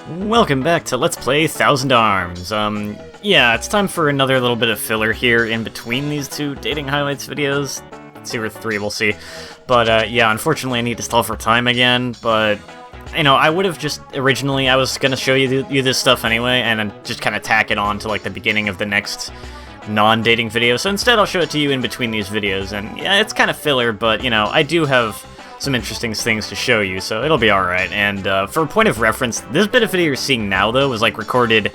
Welcome back to Let's Play Thousand Arms. Yeah, it's time for another little bit of filler here in between these two dating highlights videos. 2 or 3, we'll see. But, yeah, unfortunately I need to stall for time again, but, you know, I would have just, originally, I was gonna show you this stuff anyway, and then just kind of tack it on to, like, the beginning of the next non-dating video, so instead I'll show it to you in between these videos, and, yeah, it's kind of filler, but, you know, I do have some interesting things to show you, so it'll be alright. And for a point of reference, this bit of video you're seeing now, though, was like recorded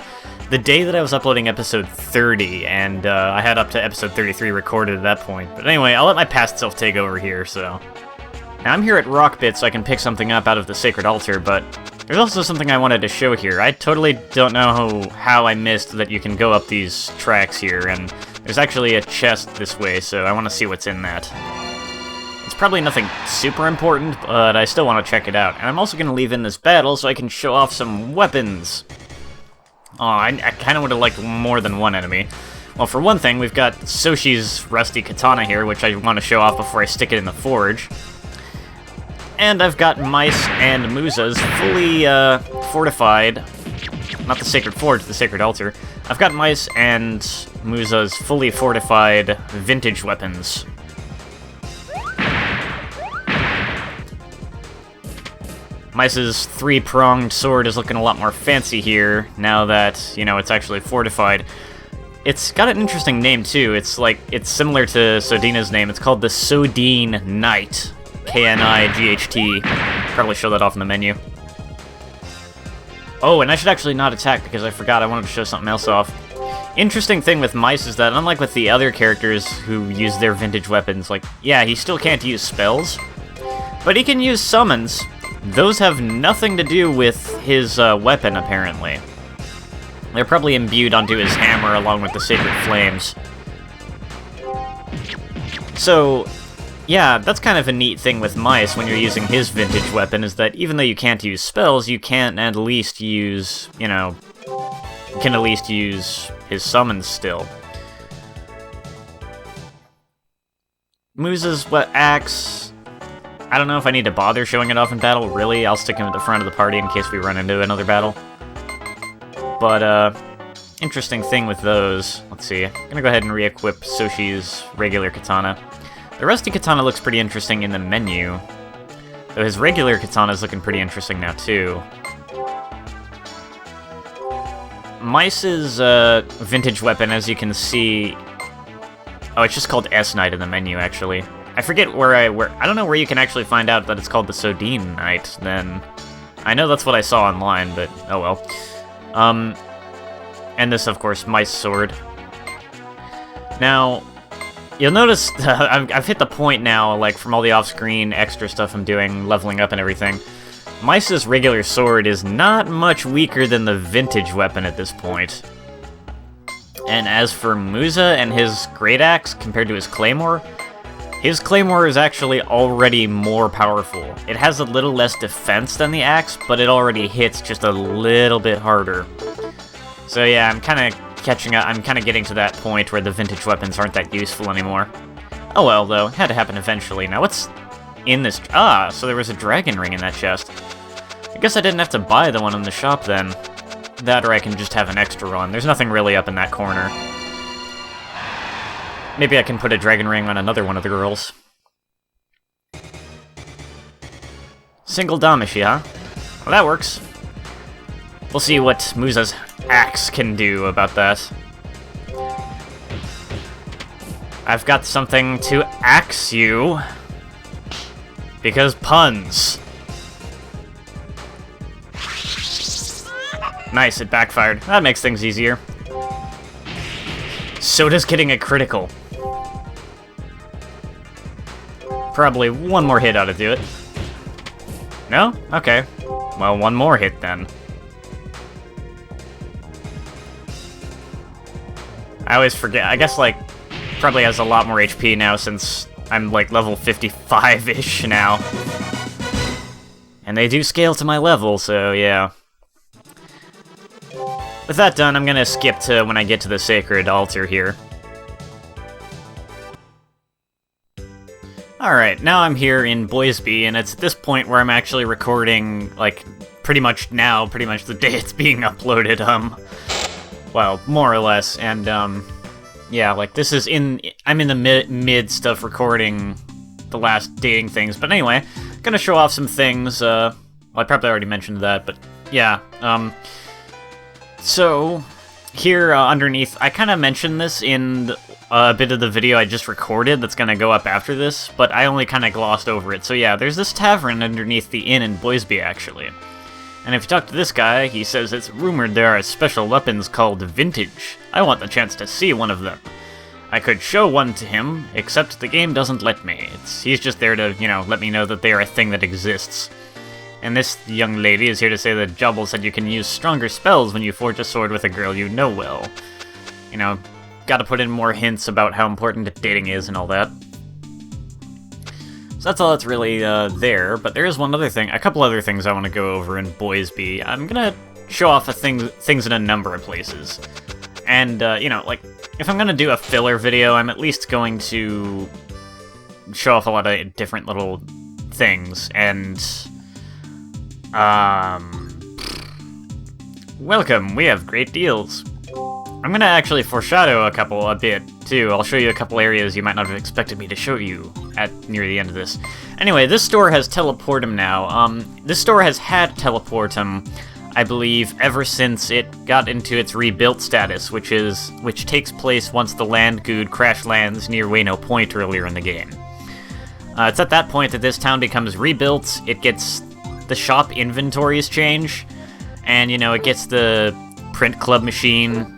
the day that I was uploading episode 30, and I had up to episode 33 recorded at that point. But anyway, I'll let my past self take over here, so... Now, I'm here at Rockbit so I can pick something up out of the Sacred Altar, but there's also something I wanted to show here. I totally don't know how I missed that you can go up these tracks here, and there's actually a chest this way, so I want to see what's in that. It's probably nothing super important, but I still want to check it out. And I'm also going to leave in this battle so I can show off some weapons. Oh, I kind of would have liked more than one enemy. Well, for one thing, we've got Soshi's rusty katana here, which I want to show off before I stick it in the forge. And I've got Mice and Musa's fully fortified. Not the Sacred Forge, the Sacred Altar. I've got Mice and Musa's fully fortified vintage weapons. Mice's 3-pronged sword is looking a lot more fancy here, now that, you know, it's actually fortified. It's got an interesting name, too. It's similar to Sodina's name. It's called the Sodine Knight. K-N-I-G-H-T. Probably show that off in the menu. Oh, and I should actually not attack, because I forgot I wanted to show something else off. Interesting thing with Mice is that, unlike with the other characters who use their vintage weapons, like, yeah, he still can't use spells, but he can use summons. Those have nothing to do with his weapon, apparently. They're probably imbued onto his hammer along with the Sacred Flames. So, yeah, that's kind of a neat thing with Mice when you're using his vintage weapon, is that even though you can't use spells, you can at least use, you know, you can at least use his summons still. Musa's axe... I don't know if I need to bother showing it off in battle, really. I'll stick him at the front of the party in case we run into another battle. But, interesting thing with those. Let's see. I'm gonna go ahead and re-equip Soshi's regular katana. The rusty katana looks pretty interesting in the menu, though his regular katana's looking pretty interesting now, too. Mice's, vintage weapon, as you can see... Oh, it's just called S-Knight in the menu, actually. I forget where I don't know where you can actually find out that it's called the Sodine Knight, then. I know that's what I saw online, but oh well. And this, of course, Mice sword. Now, you'll notice I've hit the point now, like, from all the off-screen extra stuff I'm doing, leveling up and everything. Mice's regular sword is not much weaker than the vintage weapon at this point. And as for Musa and his great axe compared to his claymore, his claymore is actually already more powerful. It has a little less defense than the axe, but it already hits just a little bit harder. So yeah, I'm kind of catching up. I'm kind of getting to that point where the vintage weapons aren't that useful anymore. Oh well, though. It had to happen eventually. Now what's in this? Ah, so there was a dragon ring in that chest. I guess I didn't have to buy the one in the shop then. That or I can just have an extra one. There's nothing really up in that corner. Maybe I can put a dragon ring on another one of the girls. Single Damashi, huh? Well, that works. We'll see what Musa's axe can do about that. I've got something to axe you. Because puns. Nice, it backfired. That makes things easier. So does getting a critical. Probably one more hit ought to do it. No? Okay. Well, one more hit then. I always forget. I guess, like, probably has a lot more HP now since I'm, like, level 55-ish now. And they do scale to my level, so yeah. With that done, I'm gonna skip to when I get to the Sacred Altar here. Alright, now I'm here in Boise, and it's at this point where I'm actually recording, like, pretty much the day it's being uploaded, well, more or less, and, yeah, like, this is I'm in the midst of recording the last dating things, but anyway, gonna show off some things, well, I probably already mentioned that, but, yeah, so, here, underneath, I kind of mentioned this in a bit of the video I just recorded that's gonna go up after this, but I only kind of glossed over it. So yeah, there's this tavern underneath the inn in Boise, actually. And if you talk to this guy, he says it's rumored there are special weapons called vintage. I want the chance to see one of them. I could show one to him, except the game doesn't let me. He's just there to, you know, let me know that they are a thing that exists. And this young lady is here to say that Jobble said you can use stronger spells when you forge a sword with a girl you know well. You know, gotta put in more hints about how important dating is and all that. So that's all that's really there, but there is one other thing, a couple other things I want to go over in Boise. I'm gonna show off things in a number of places. And, you know, like, if I'm gonna do a filler video, I'm at least going to show off a lot of different little things, and... welcome, we have great deals. I'm gonna actually foreshadow a bit, too. I'll show you a couple areas you might not have expected me to show you near the end of this. Anyway, this store has Teleportum now. This store has had Teleportum, I believe, ever since it got into its rebuilt status, which takes place once the land good crash lands near Wayno Point earlier in the game. It's at that point that this town becomes rebuilt, it gets the shop inventories change, and, you know, it gets the print club machine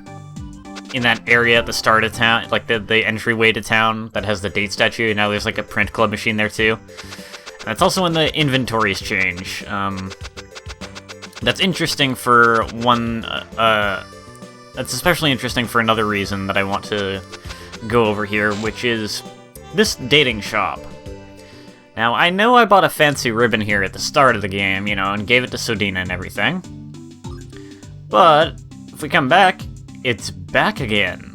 in that area at the start of town, like the entryway to town that has the date statue, and now there's like a print club machine there too. And that's also when the inventories change. That's interesting for one, that's especially interesting for another reason that I want to go over here, which is this dating shop. Now, I know I bought a fancy ribbon here at the start of the game, you know, and gave it to Sodina and everything. But, if we come back, it's back again.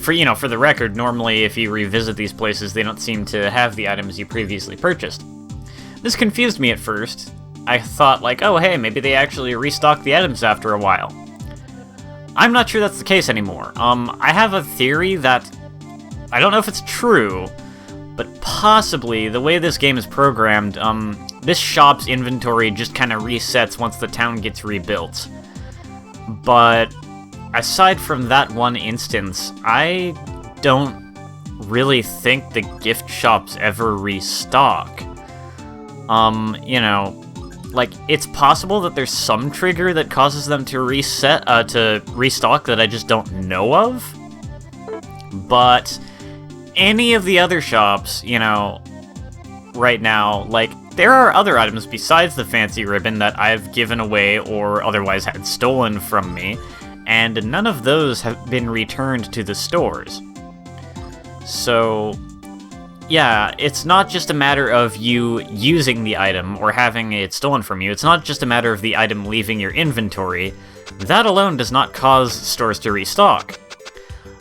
For the record, normally if you revisit these places, they don't seem to have the items you previously purchased. This confused me at first. I thought, like, oh hey, maybe they actually restocked the items after a while. I'm not sure that's the case anymore. I have a theory that, I don't know if it's true, but possibly, the way this game is programmed, this shop's inventory just kind of resets once the town gets rebuilt. But aside from that one instance, I don't really think the gift shops ever restock. You know, like, it's possible that there's some trigger that causes them to restock that I just don't know of. But any of the other shops, you know, right now, like, there are other items besides the fancy ribbon that I've given away or otherwise had stolen from me, and none of those have been returned to the stores. So, yeah, it's not just a matter of you using the item or having it stolen from you, it's not just a matter of the item leaving your inventory. That alone does not cause stores to restock.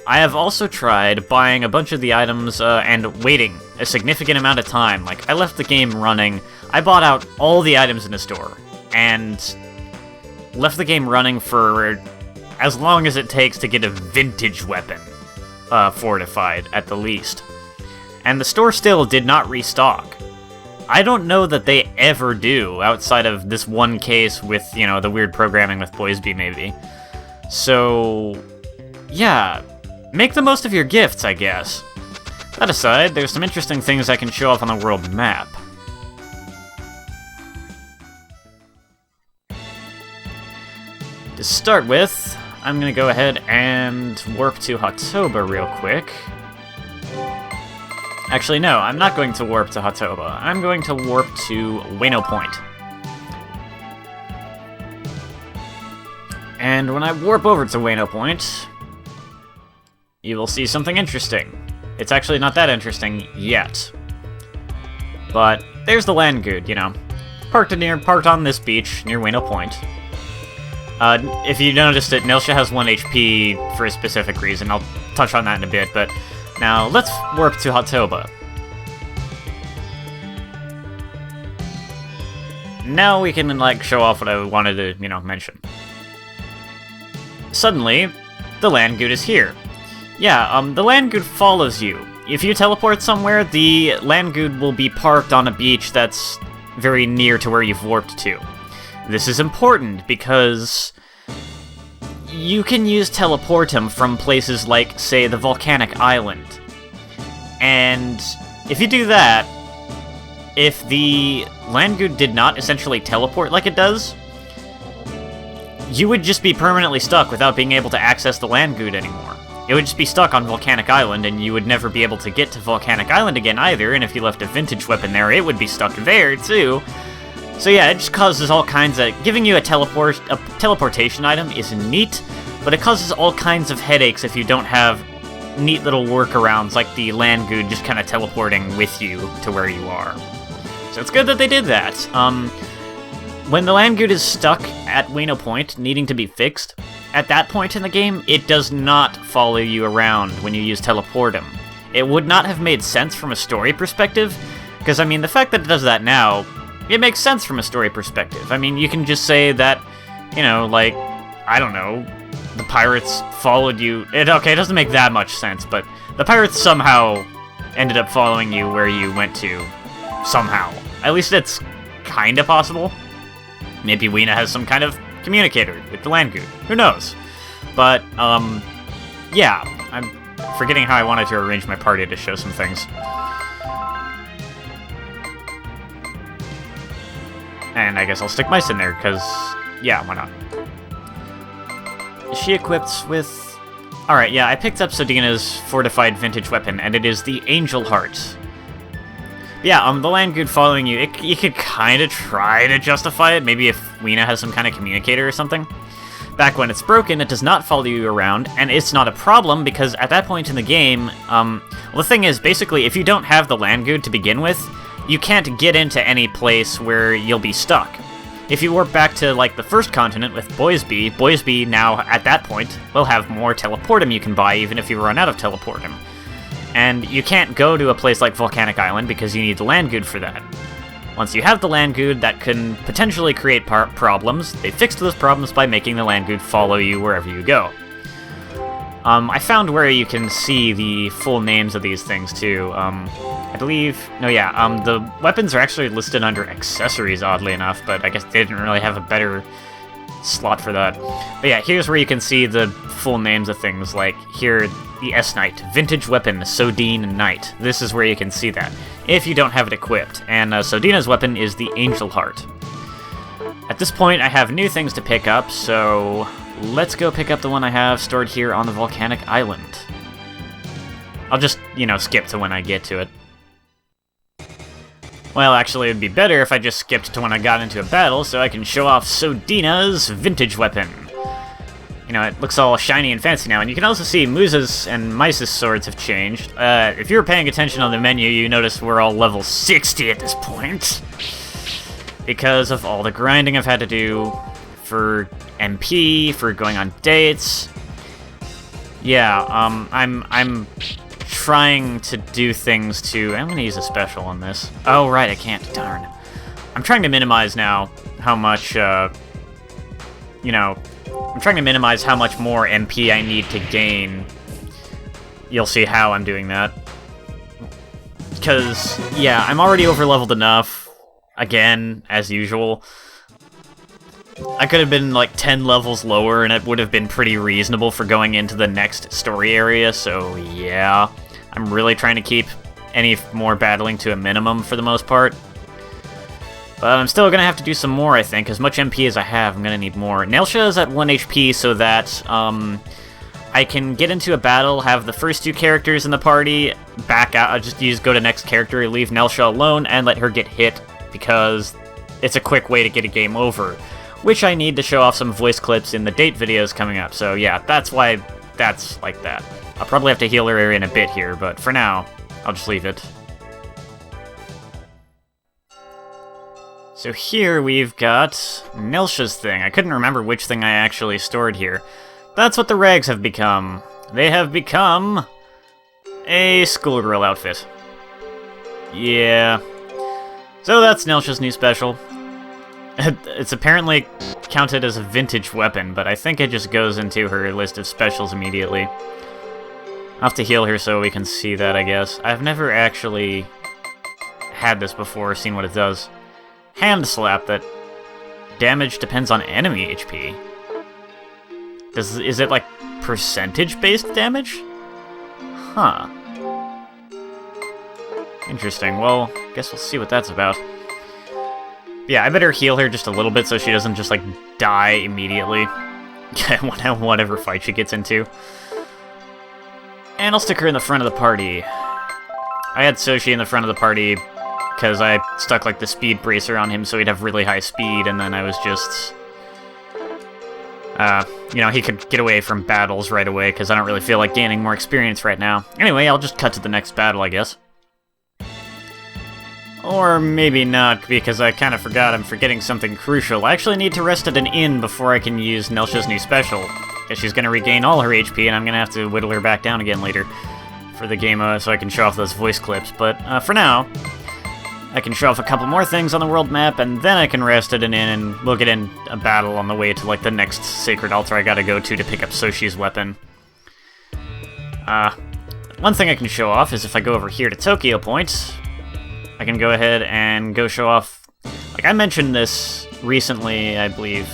I have also tried buying a bunch of the items and waiting a significant amount of time. Like, I left the game running, I bought out all the items in the store, and left the game running for as long as it takes to get a vintage weapon fortified, at the least. And the store still did not restock. I don't know that they ever do, outside of this one case with, you know, the weird programming with Boise, maybe. So, yeah, make the most of your gifts, I guess. That aside, there's some interesting things I can show off on the world map. To start with, I'm gonna go ahead and warp to Hatoba real quick. Actually, no, I'm not going to warp to Hatoba. I'm going to warp to Wayno Point. And when I warp over to Wayno Point, you will see something interesting. It's actually not that interesting yet. But there's the land good, you know. Parked on this beach near Wayno Point. If you noticed it, Nilsha has 1 HP for a specific reason. I'll touch on that in a bit, but now let's warp to Hatoba. now we can, like, show off what I wanted to, you know, mention. Suddenly, the land good is here. Yeah, the land good follows you. If you teleport somewhere, the land good will be parked on a beach that's very near to where you've warped to. This is important because you can use teleportum from places like, say, the volcanic island. And if you do that, if the land good did not essentially teleport like it does, you would just be permanently stuck without being able to access the land good anymore. It would just be stuck on Volcanic Island, and you would never be able to get to Volcanic Island again either, and if you left a vintage weapon there, it would be stuck there, too. So yeah, it just causes all kinds of... Giving you a teleportation item is neat, but it causes all kinds of headaches if you don't have neat little workarounds like the land good just kind of teleporting with you to where you are. So it's good that they did that. When the land good is stuck at Wayno Point, needing to be fixed, at that point in the game, it does not follow you around when you use teleportum. It would not have made sense from a story perspective, because, I mean, the fact that it does that now, it makes sense from a story perspective. I mean, you can just say that, you know, like, I don't know, the pirates followed you. Okay, it doesn't make that much sense, but the pirates somehow ended up following you where you went to. Somehow. At least it's kinda possible. Maybe Weena has some kind of communicator with the land good. Who knows? But, yeah. I'm forgetting how I wanted to arrange my party to show some things. And I guess I'll stick mice in there, because, yeah, why not? Is she equipped with... Alright, yeah, I picked up Sodina's fortified vintage weapon, and it is the Angel Heart. Yeah, the land good following you, you could kind of try to justify it, maybe if Weena has some kind of communicator or something. Back when it's broken, it does not follow you around, and it's not a problem, because at that point in the game, well, the thing is, basically, if you don't have the land good to begin with, you can't get into any place where you'll be stuck. If you warp back to, like, the first continent with Boise now, at that point, will have more teleportum you can buy, even if you run out of teleportum. And you can't go to a place like Volcanic Island because you need the land good for that. Once you have the land good, that can potentially create problems. They fixed those problems by making the land good follow you wherever you go. I found where you can see the full names of these things, too. I believe... No, yeah, the weapons are actually listed under accessories, oddly enough, but I guess they didn't really have a better slot for that. But yeah, here's where you can see the full names of things, like here, the S-Knight, Vintage Weapon, Sodine Knight. This is where you can see that, if you don't have it equipped, and Sodina's weapon is the Angel Heart. At this point, I have new things to pick up, so let's go pick up the one I have stored here on the Volcanic Island. I'll just, you know, skip to when I get to it. Well, actually, it'd be better if I just skipped to when I got into a battle, so I can show off Sodina's vintage weapon. You know, it looks all shiny and fancy now, and you can also see Musa's and Mice's swords have changed. If you were paying attention on the menu, you notice we're all level 60 at this point. Because of all the grinding I've had to do for MP, for going on dates. Yeah, I'm trying to do things to... I'm gonna use a special on this. Oh, right, I can't. Darn. I'm trying to minimize now how much, you know... I'm trying to minimize how much more MP I need to gain. You'll see how I'm doing that. Because, yeah, I'm already overleveled enough. Again, as usual. I could have been like 10 levels lower and it would have been pretty reasonable for going into the next story area, so yeah. I'm really trying to keep any more battling to a minimum for the most part. But I'm still going to have to do some more, I think. As much MP as I have, I'm going to need more. Nelsha is at 1 HP so that I can get into a battle, have the first two characters in the party back out. I'll just go to next character, leave Nelsha alone, and let her get hit, because it's a quick way to get a game over. Which I need to show off some voice clips in the date videos coming up. So yeah, that's why that's like that. I'll probably have to heal her in a bit here, but for now, I'll just leave it. So here we've got Nelsha's thing. I couldn't remember which thing I actually stored here. That's what the rags have become. They have become a schoolgirl outfit. Yeah. So that's Nelsha's new special. It's apparently counted as a vintage weapon, but I think it just goes into her list of specials immediately. I'll have to heal her so we can see that, I guess. I've never actually had this before, seen what it does. Hand slap, that damage depends on enemy HP. Is it like percentage-based damage? Huh. Interesting. Well, guess we'll see what that's about. Yeah, I better heal her just a little bit so she doesn't just, like, die immediately. Whatever fight she gets into. And I'll stick her in the front of the party. I had Soshi in the front of the party because I stuck, like, the speed bracer on him so he'd have really high speed, and then I was just... you know, he could get away from battles right away because I don't really feel like gaining more experience right now. Anyway, I'll just cut to the next battle, I guess. Or maybe not, because I kind of forgot I'm forgetting something crucial. I actually need to rest at an inn before I can use Nelsha's new special, because she's going to regain all her HP, and I'm going to have to whittle her back down again later for the game so I can show off those voice clips. But for now, I can show off a couple more things on the world map, and then I can rest at an inn, and we'll get in a battle on the way to, like, the next sacred altar I gotta go to pick up Soshi's weapon. One thing I can show off is if I go over here to Tokyo Point, I can go ahead and go show off... Like, I mentioned this recently, I believe.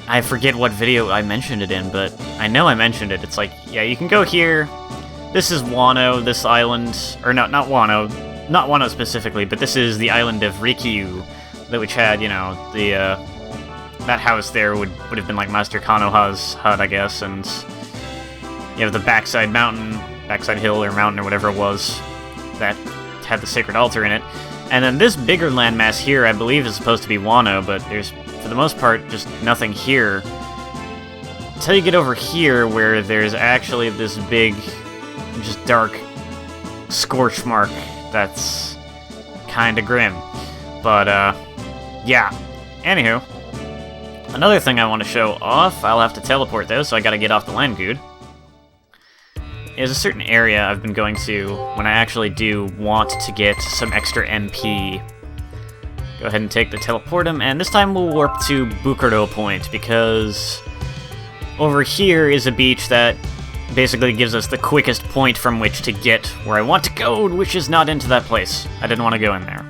I forget what video I mentioned it in, but I know I mentioned it. It's like, yeah, you can go here. This is Wano, this island... Or not Wano. Not Wano specifically, but this is the island of Rikyu, which had, you know, the, that house there would have been like Master Konoha's hut, I guess, and you have the backside hill or mountain or whatever it was that had the sacred altar in it. And then this bigger landmass here, I believe, is supposed to be Wano, but there's, for the most part, just nothing here. Until you get over here, where there's actually this big, just dark scorch mark that's kinda grim. But, yeah. Anywho, another thing I want to show off, I'll have to teleport though, so I gotta get off the Landgood, is a certain area I've been going to when I actually do want to get some extra MP. Go ahead and take the teleportum, and this time we'll warp to Bukuro Point, because over here is a beach that basically gives us the quickest point from which to get where I want to go, which is not into that place. I didn't want to go in there.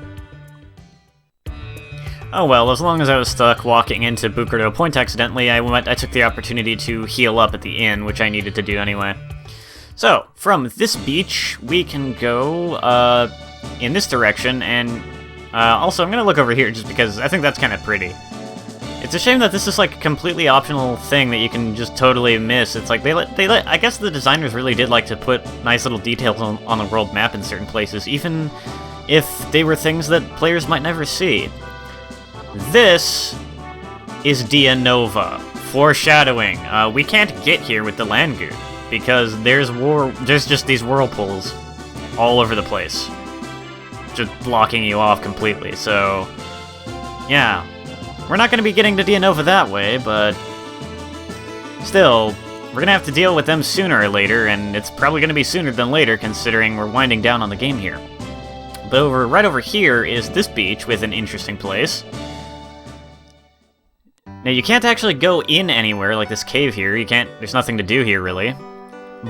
Oh well, as long as I was stuck walking into Bukuro Point accidentally, I took the opportunity to heal up at the inn, which I needed to do anyway. So, from this beach, we can go in this direction, and also I'm going to look over here just because I think that's kind of pretty. It's a shame that this is like a completely optional thing that you can just totally miss. It's like I guess the designers really did like to put nice little details on the world map in certain places, even if they were things that players might never see. This is Dia Nova. Foreshadowing. We can't get here with the Landgood, because there's just these whirlpools all over the place, just blocking you off completely, so yeah. We're not going to be getting to Dia Nova that way, but still, we're going to have to deal with them sooner or later, and it's probably going to be sooner than later, considering we're winding down on the game here. But right over here is this beach with an interesting place. Now, you can't actually go in anywhere, like this cave here. There's nothing to do here, really.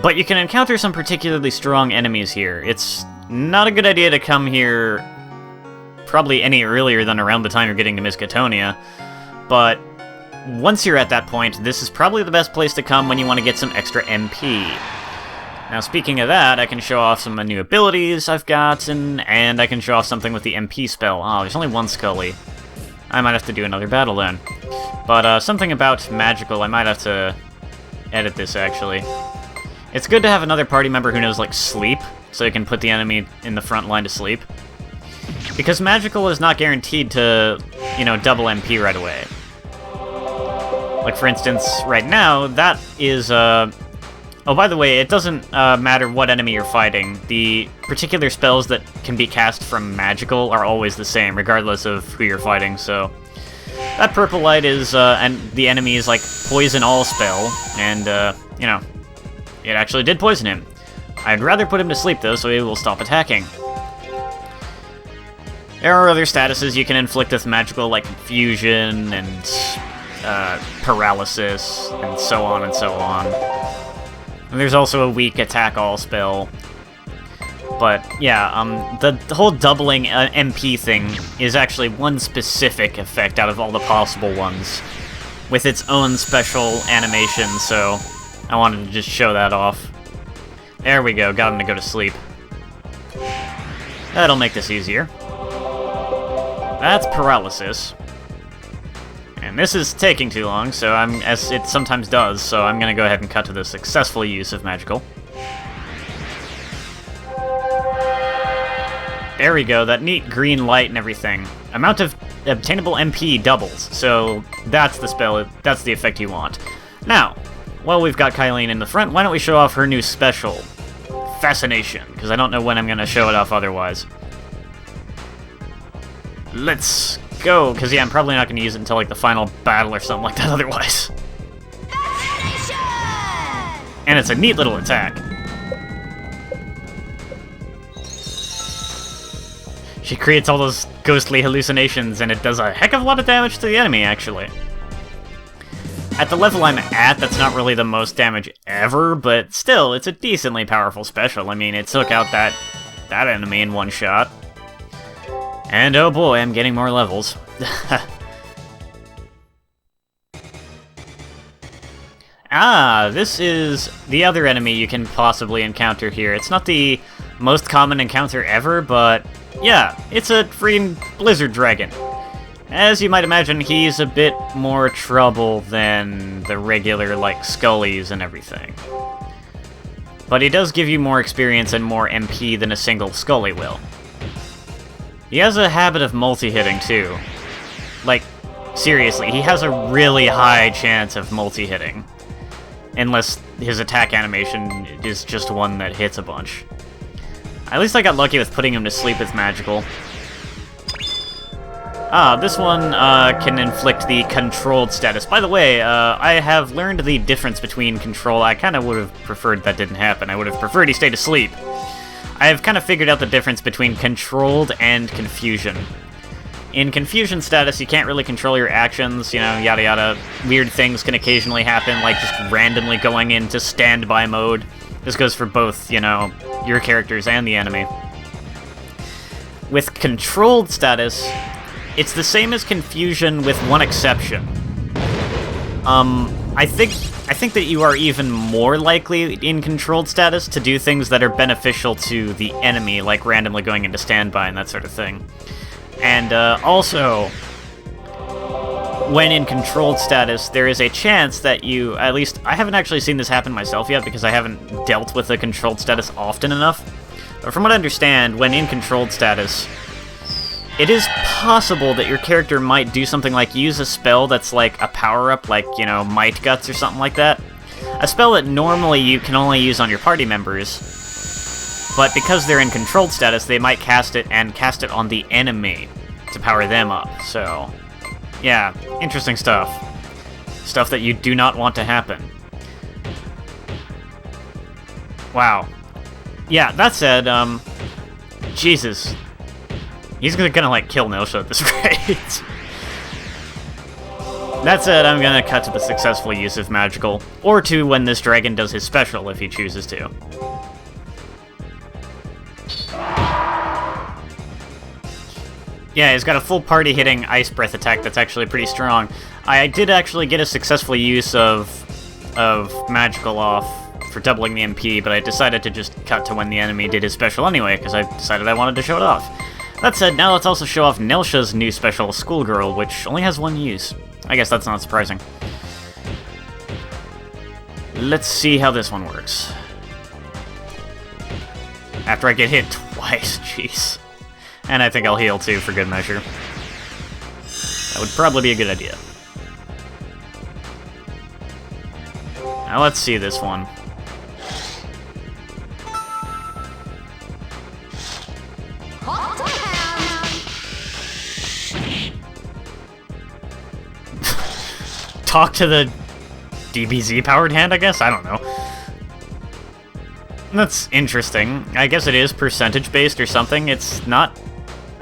But you can encounter some particularly strong enemies here. It's not a good idea to come here probably any earlier than around the time you're getting to Miskatonia, but once you're at that point, this is probably the best place to come when you want to get some extra MP. Now, speaking of that, I can show off some new abilities I've gotten, and I can show off something with the MP spell. Oh, there's only one Scully. I might have to do another battle then. But something about magical, I might have to edit this, actually. It's good to have another party member who knows, like, sleep, so you can put the enemy in the front line to sleep. Because magical is not guaranteed to, you know, double MP right away. Like, for instance, right now, that is, Oh, by the way, it doesn't matter what enemy you're fighting. The particular spells that can be cast from magical are always the same, regardless of who you're fighting, so... That purple light is, and the enemy is, like, poison all spell, and, you know, it actually did poison him. I'd rather put him to sleep, though, so he will stop attacking. There are other statuses you can inflict with magical, like confusion and paralysis, and so on and so on. And there's also a weak attack all spell. But yeah, the whole doubling MP thing is actually one specific effect out of all the possible ones, with its own special animation, so I wanted to just show that off. There we go, got him to go to sleep. That'll make this easier. That's paralysis. And this is taking too long, so as it sometimes does, so I'm gonna go ahead and cut to the successful use of magical. There we go, that neat green light and everything. Amount of obtainable MP doubles, so that's the spell, that's the effect you want. Now, while we've got Kylene in the front, why don't we show off her new special, Fascination, because I don't know when I'm going to show it off otherwise. Let's go, because yeah, I'm probably not going to use it until like the final battle or something like that otherwise. Fascination! And it's a neat little attack. She creates all those ghostly hallucinations, and it does a heck of a lot of damage to the enemy, actually. At the level I'm at, that's not really the most damage ever, but still, it's a decently powerful special. I mean, it took out that enemy in one shot. And oh boy, I'm getting more levels. Ah, this is the other enemy you can possibly encounter here. It's not the most common encounter ever, but yeah, it's a freaking blizzard dragon. As you might imagine, he's a bit more trouble than the regular, like, Scullies and everything. But he does give you more experience and more MP than a single Scully will. He has a habit of multi-hitting, too. Like, seriously, he has a really high chance of multi-hitting. Unless his attack animation is just one that hits a bunch. At least I got lucky with putting him to sleep with magical. Ah, this one can inflict the controlled status. By the way, I have learned the difference between control. I kind of would have preferred that didn't happen. I would have preferred he stayed asleep. I have kind of figured out the difference between controlled and confusion. In confusion status, you can't really control your actions, you know, yada yada. Weird things can occasionally happen, like just randomly going into standby mode. This goes for both, you know, your characters and the enemy. With controlled status, it's the same as confusion with one exception. I think that you are even more likely in controlled status to do things that are beneficial to the enemy, like randomly going into standby and that sort of thing. And also, when in controlled status, there is a chance that you, at least, I haven't actually seen this happen myself yet because I haven't dealt with a controlled status often enough. But from what I understand, when in controlled status, it is possible that your character might do something like use a spell that's like a power-up, like, you know, Might Guts or something like that. A spell that normally you can only use on your party members, but because they're in controlled status, they might cast it and cast it on the enemy to power them up, so yeah, interesting stuff. Stuff that you do not want to happen. Wow. Yeah, that said, Jesus. He's gonna like, kill Nilsha at this rate. That said, I'm gonna cut to the successful use of magical, or to when this dragon does his special, if he chooses to. Yeah, he's got a full party hitting Ice Breath attack that's actually pretty strong. I did actually get a successful use of magical off for doubling the MP, but I decided to just cut to when the enemy did his special anyway, because I decided I wanted to show it off. That said, now let's also show off Nilsha's new special, Schoolgirl, which only has one use. I guess that's not surprising. Let's see how this one works. After I get hit twice, jeez. And I think I'll heal too, for good measure. That would probably be a good idea. Now let's see this one. Talk to the DBZ-powered hand, I guess? I don't know. That's interesting. I guess it is percentage-based or something. It's not...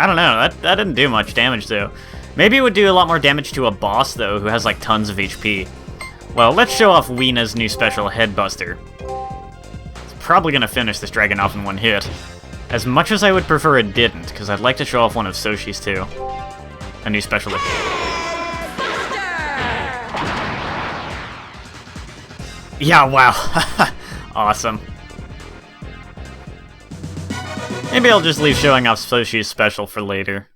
I don't know, that didn't do much damage, though. Maybe it would do a lot more damage to a boss, though, who has, like, tons of HP. Well, let's show off Weena's new special, Headbuster. It's probably gonna finish this dragon off in one hit. As much as I would prefer it didn't, because I'd like to show off one of Soshi's, too. A new special. Yeah, wow. Awesome. Maybe I'll just leave showing off Soshi's special for later.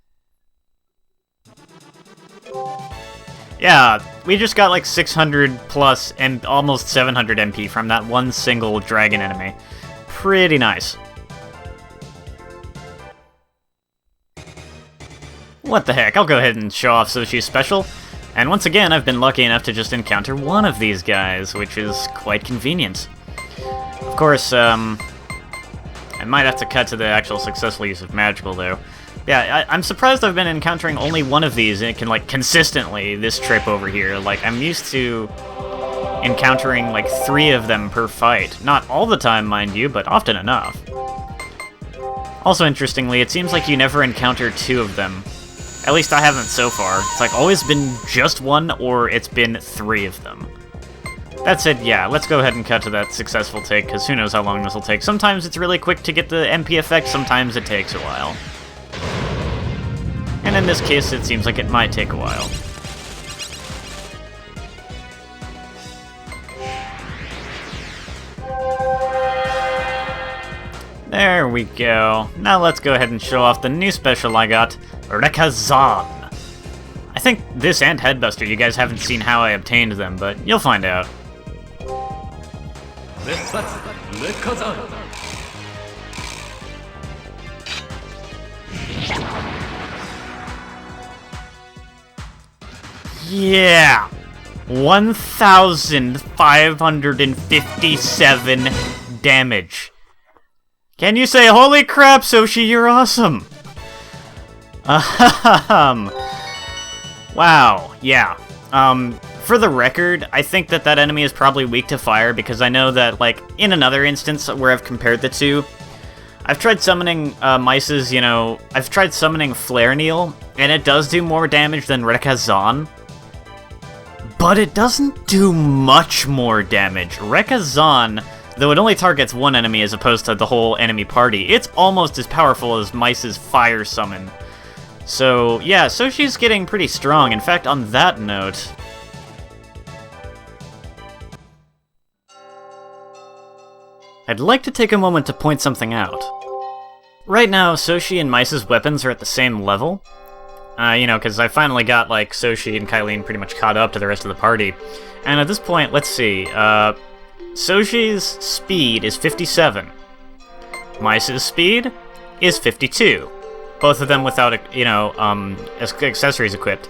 Yeah, we just got like 600 plus and almost 700 MP from that one single dragon enemy. Pretty nice. What the heck, I'll go ahead and show off Soshi's special. And once again, I've been lucky enough to just encounter one of these guys, which is quite convenient. Of course, I might have to cut to the actual successful use of magical, though. Yeah, I'm surprised I've been encountering only one of these, and it can, like, consistently this trip over here. Like, I'm used to encountering, like, 3 of them per fight. Not all the time, mind you, but often enough. Also, interestingly, it seems like you never encounter 2 of them. At least I haven't so far. It's, like, always been just 1, or it's been 3 of them. That said, yeah, let's go ahead and cut to that successful take, because who knows how long this will take. Sometimes it's really quick to get the MP effect, sometimes it takes a while. And in this case, it seems like it might take a while. There we go. Now let's go ahead and show off the new special I got, Rekha Special. I think this and Headbuster, you guys haven't seen how I obtained them, but you'll find out. Yeah! 1,557 damage. Can you say, holy crap, Soshi, you're awesome? Wow, yeah. For the record, I think that that enemy is probably weak to fire, because I know that, like, in another instance where I've compared the two, I've tried summoning Mice's, you know, I've tried summoning Flare Needle, and it does do more damage than Rekha Special. But it doesn't do much more damage. Rekha Special, though it only targets one enemy as opposed to the whole enemy party, it's almost as powerful as Mice's Fire Summon. So, yeah, Soshi's getting pretty strong. In fact, on that note... I'd like to take a moment to point something out. Right now, Soshi and Mice's weapons are at the same level. You know, because I finally got, like, Soshi and Kylene pretty much caught up to the rest of the party. And at this point, let's see, Soshi's speed is 57. Mice's speed is 52. Both of them without, you know, accessories equipped.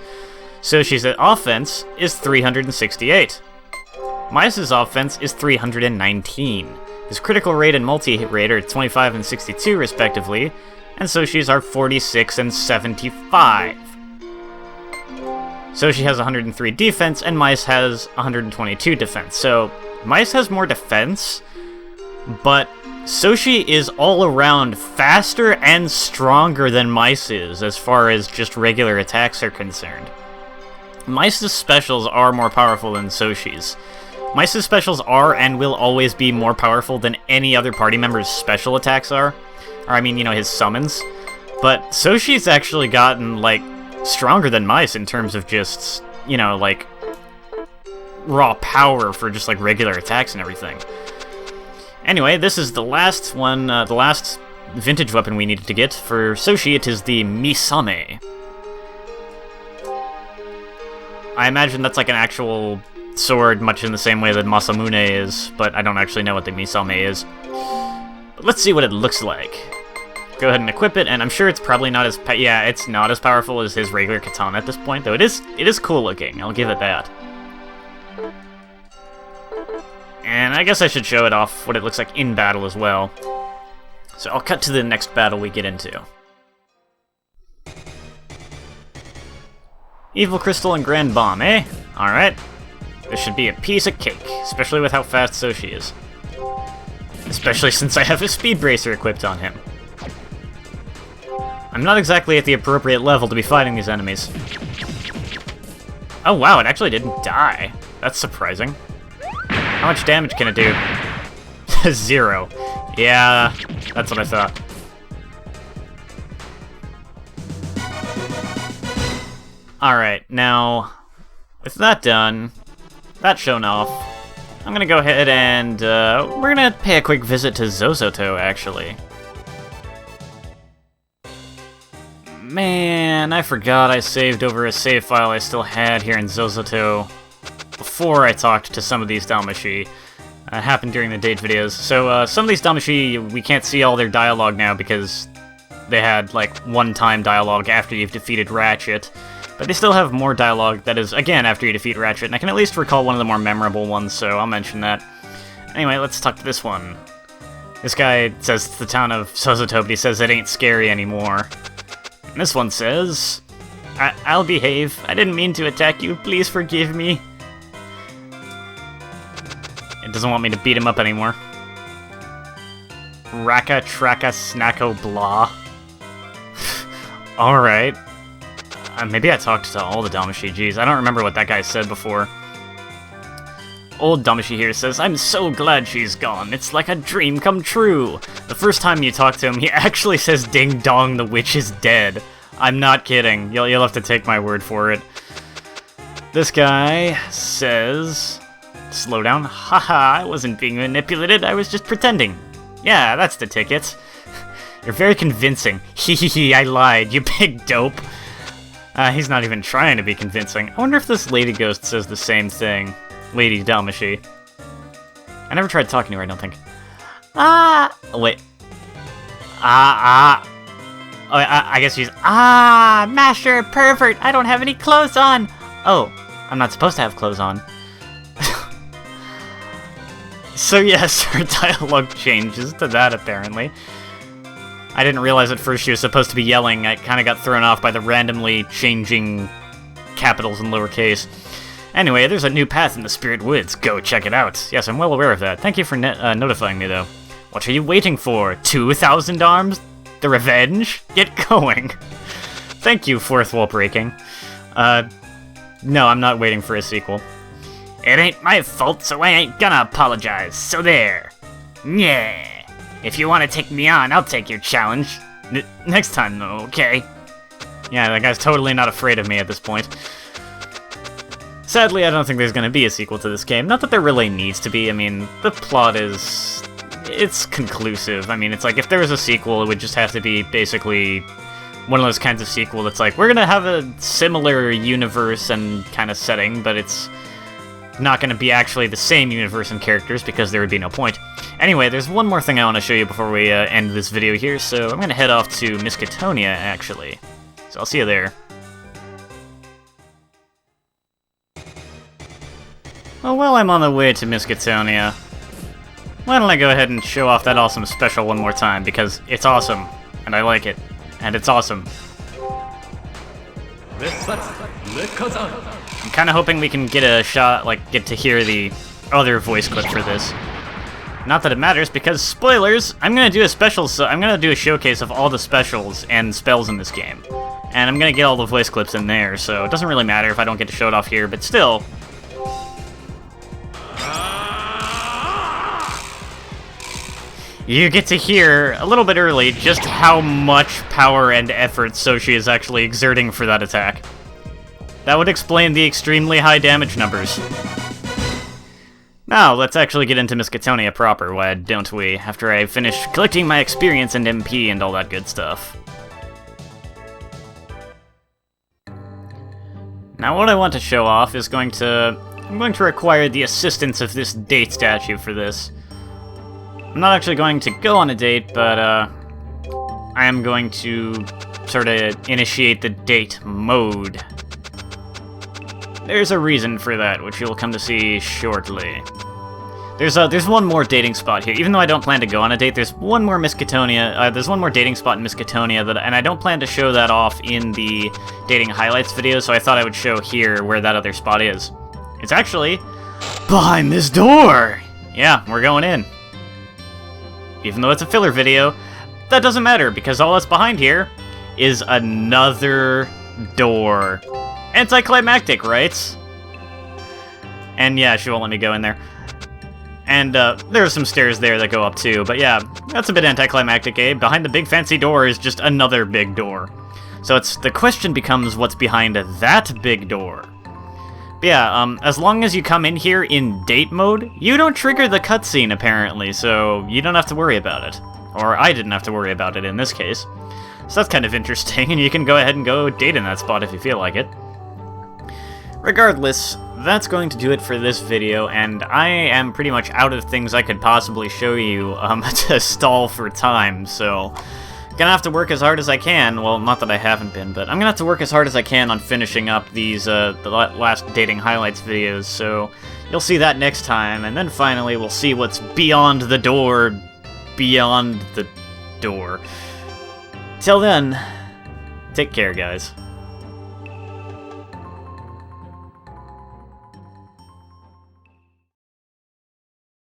Soshi's offense is 368. Mice's offense is 319. His critical rate and multi-hit rate are 25 and 62, respectively, and Soshi's are 46 and 75. Soshi has 103 defense, and Mice has 122 defense. So, Mice has more defense, but Soshi is all around faster and stronger than Mice is, as far as just regular attacks are concerned. Mice's specials are more powerful than Soshi's. Mice's specials are and will always be more powerful than any other party member's special attacks are. Or, I mean, you know, his summons. But Soshi's actually gotten, like, stronger than Mice in terms of just, you know, like, raw power for just, like, regular attacks and everything. Anyway, this is the last one, the last vintage weapon we needed to get. For Soshi, it is the Misame. I imagine that's like an actual sword, much in the same way that Masamune is, but I don't actually know what the Misame is. But let's see what it looks like. Go ahead and equip it, and I'm sure it's probably not as yeah, it's not as powerful as his regular katana at this point, though it is cool looking, I'll give it that. And I guess I should show it off what it looks like in battle as well. So I'll cut to the next battle we get into. Evil Crystal and Grand Bomb, eh? Alright. This should be a piece of cake, especially with how fast Soshi is. Especially since I have a Speed Bracer equipped on him. I'm not exactly at the appropriate level to be fighting these enemies. Oh wow, it actually didn't die. That's surprising. How much damage can it do? 0. Yeah, that's what I thought. Alright, now, with that done, that shown off, I'm gonna go ahead and, we're gonna pay a quick visit to Zozo, actually. Man, I forgot I saved over a save file I still had here in Zozo before I talked to some of these Dalmashi. Happened during the date videos. So, some of these Dalmashi, we can't see all their dialogue now because they had, like, one-time dialogue after you've defeated Ratchet. But they still have more dialogue that is, again, after you defeat Ratchet, and I can at least recall one of the more memorable ones, so I'll mention that. Anyway, let's talk to this one. This guy says it's the town of Zozo, but he says it ain't scary anymore. And this one says, I'll behave. I didn't mean to attack you. Please forgive me. It doesn't want me to beat him up anymore. Raka, traka, snacko, blah. Alright. Maybe I talked to all the Dalmashi. Jeez, I don't remember what that guy said before. Old Dalmashi here says, I'm so glad she's gone. It's like a dream come true. The first time you talk to him, he actually says, ding dong, the witch is dead. I'm not kidding. You'll have to take my word for it. This guy says, slow down. Haha, I wasn't being manipulated. I was just pretending. Yeah, that's the ticket. You're very convincing. Hehehe, I lied. You big dope. He's not even trying to be convincing. I wonder if this lady ghost says the same thing. Lady Dalmashi. I never tried talking to her, I don't think. Oh, wait. Oh, I guess she's... Master pervert, I don't have any clothes on! Oh, I'm not supposed to have clothes on. So yes, her dialogue changes to that, apparently. I didn't realize at first she was supposed to be yelling. I kind of got thrown off by the randomly changing capitals and lowercase. Anyway, there's a new path in the Spirit Woods. Go check it out. Yes, I'm well aware of that. Thank you for notifying me, though. What are you waiting for? 2,000 arms? The revenge? Get going. Thank you, fourth wall breaking. No, I'm not waiting for a sequel. It ain't my fault, so I ain't gonna apologize. So there. Yeah. If you want to take me on, I'll take your challenge. Next time, though, okay? Yeah, that guy's totally not afraid of me at this point. Sadly, I don't think there's going to be a sequel to this game. Not that there really needs to be. I mean, the plot is... it's conclusive. I mean, it's like, if there was a sequel, it would just have to be basically one of those kinds of sequel that's like, we're going to have a similar universe and kind of setting, but it's not going to be actually the same universe and characters because there would be no point. Anyway, there's one more thing I want to show you before we end this video here, so I'm going to head off to Miskatonia, actually. So I'll see you there. Well, while I'm on the way to Miskatonia, why don't I go ahead and show off that awesome special one more time, because it's awesome, and I like it, and it's awesome. I'm kind of hoping we can get a shot, like, get to hear the other voice clip for this. Not that it matters, because spoilers, I'm gonna do a special, so I'm gonna do a showcase of all the specials and spells in this game. And I'm gonna get all the voice clips in there, so it doesn't really matter if I don't get to show it off here, but still. You get to hear, a little bit early, just how much power and effort Soshi is actually exerting for that attack. That would explain the extremely high damage numbers. Now, let's actually get into Miskatonia proper, why don't we, after I finish collecting my experience and MP and all that good stuff. Now, what I want to show off is I'm going to require the assistance of this date statue for this. I'm not actually going to go on a date, but, I am going to sort of initiate the date mode. There's a reason for that, which you'll come to see shortly. There's one more dating spot here. Even though I don't plan to go on a date, there's one more Miskatonia. There's one more dating spot in Miskatonia, and I don't plan to show that off in the dating highlights video, so I thought I would show here where that other spot is. It's actually behind this door! Yeah, we're going in. Even though it's a filler video, that doesn't matter, because all that's behind here is another door. Anticlimactic, right? And yeah, she won't let me go in there. And there are some stairs there that go up too, but yeah, that's a bit anticlimactic, eh? Behind the big fancy door is just another big door. So the question becomes what's behind that big door. But yeah, as long as you come in here in date mode, you don't trigger the cutscene apparently, so you don't have to worry about it. Or I didn't have to worry about it in this case. So that's kind of interesting, and you can go ahead and go date in that spot if you feel like it. Regardless, that's going to do it for this video, and I am pretty much out of things I could possibly show you to stall for time, so gonna have to work as hard as I can. Well, not that I haven't been, but I'm gonna have to work as hard as I can on finishing up these the last dating highlights videos, so you'll see that next time, and then finally we'll see what's beyond the door, beyond the door. Till then, take care, guys.